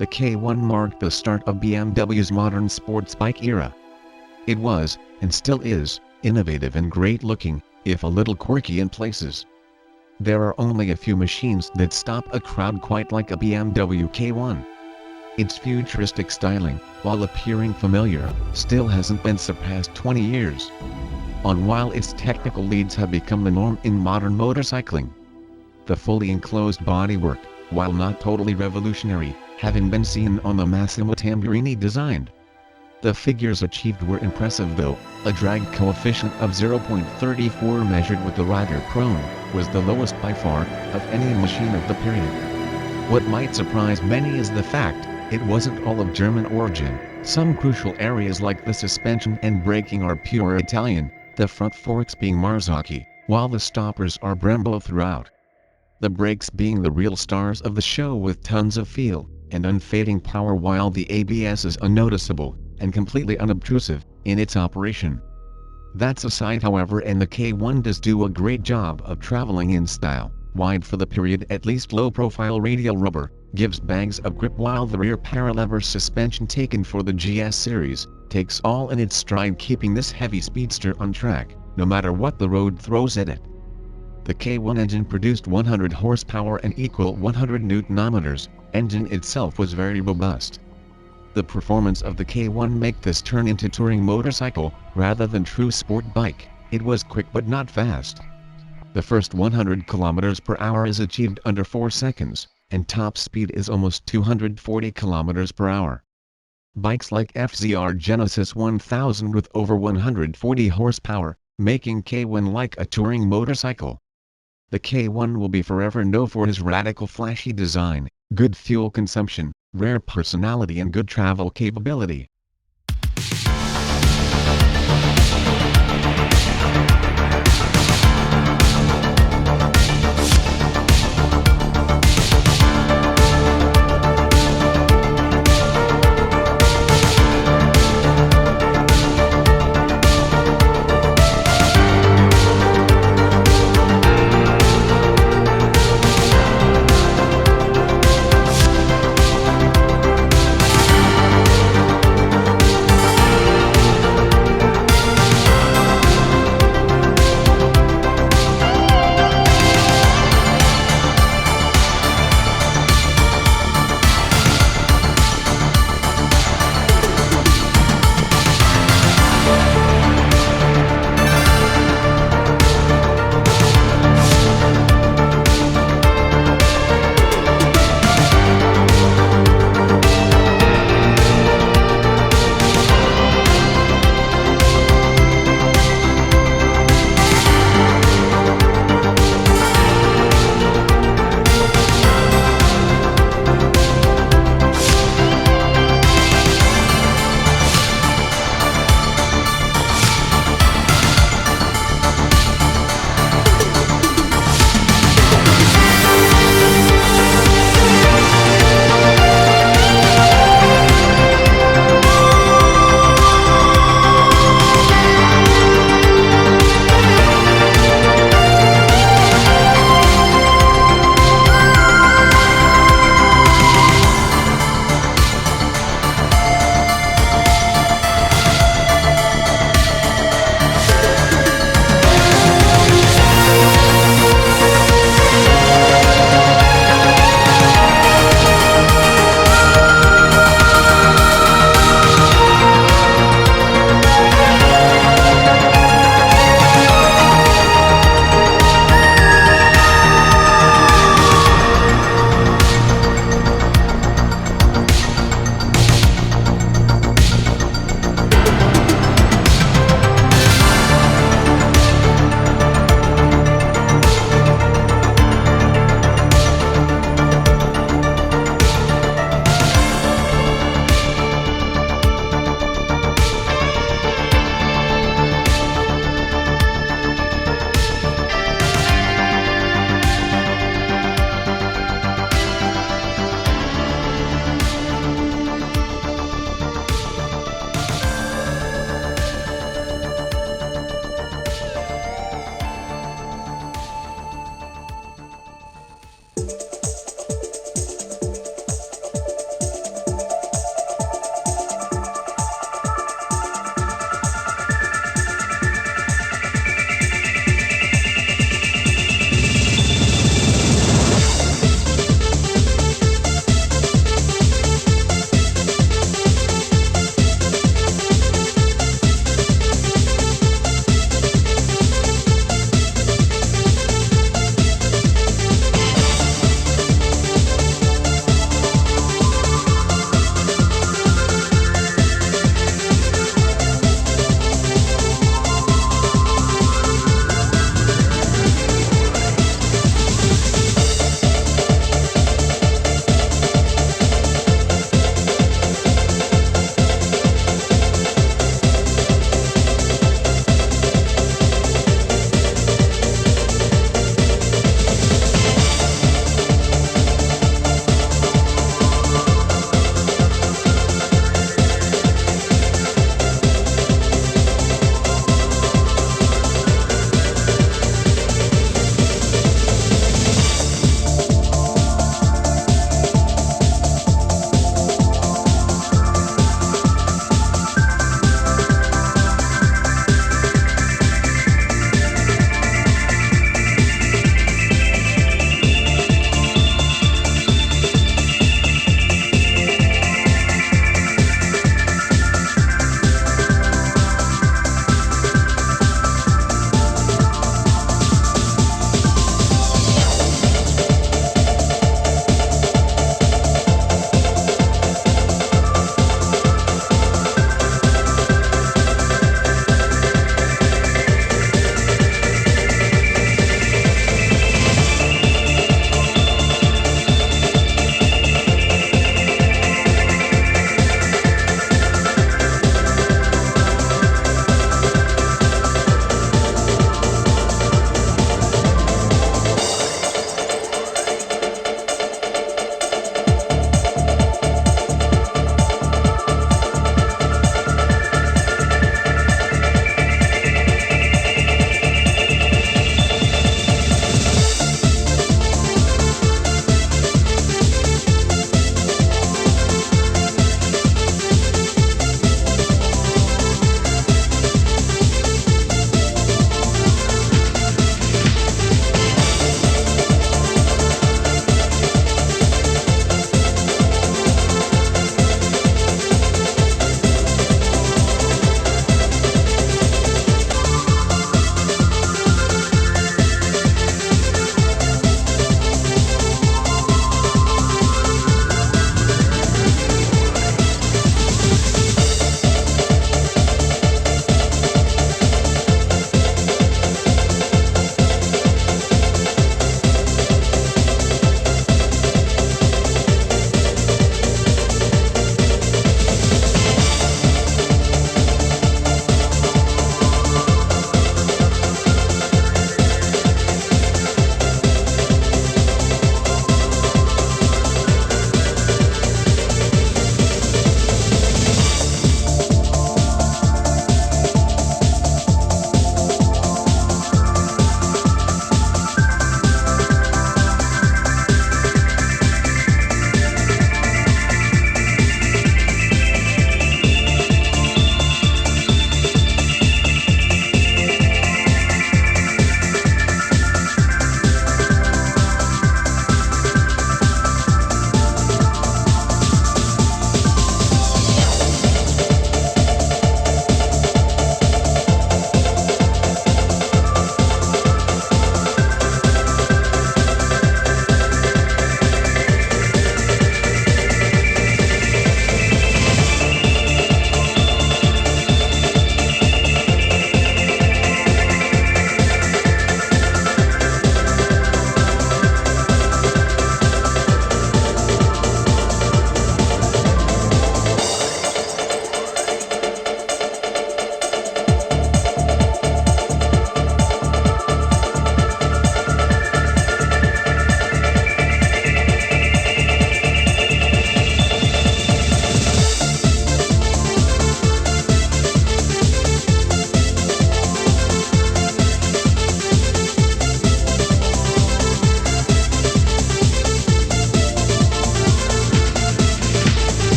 The K1 marked the start of BMW's modern sports bike era. It was, and still is, innovative and great-looking, if a little quirky in places. There are only a few machines that stop a crowd quite like a BMW K1. Its futuristic styling, while appearing familiar, still hasn't been surpassed 20 years on, while its technical leads have become the norm in modern motorcycling. The fully enclosed bodywork, while not totally revolutionary, having been seen on the Massimo Tamburini designed. The figures achieved were impressive though. A drag coefficient of 0.34 measured with the rider prone, was the lowest by far, of any machine of the period. What might surprise many is the fact, it wasn't all of German origin. Some crucial areas like the suspension and braking are pure Italian, the front forks being Marzocchi, while the stoppers are Brembo throughout. The brakes being the real stars of the show with tons of feel and unfading power, while the ABS is unnoticeable and completely unobtrusive in its operation. That's aside however, and the K1 does do a great job of traveling in style. Wide for the period, at least low-profile radial rubber, gives bags of grip, while the rear paralever suspension taken for the GS series, takes all in its stride, keeping this heavy speedster on track, no matter what the road throws at it. The K1 engine produced 100 horsepower and equal 100 Nm. Engine itself was very robust. The performance of the K1 make this turn into touring motorcycle, rather than true sport bike. It was quick but not fast. The first 100 km/h is achieved under 4 seconds, and top speed is almost 240 km/h. Bikes like FZR Genesis 1000 with over 140 horsepower, making K1 like a touring motorcycle. The K1 will be forever known for his radical flashy design, good fuel consumption, rare personality and good travel capability.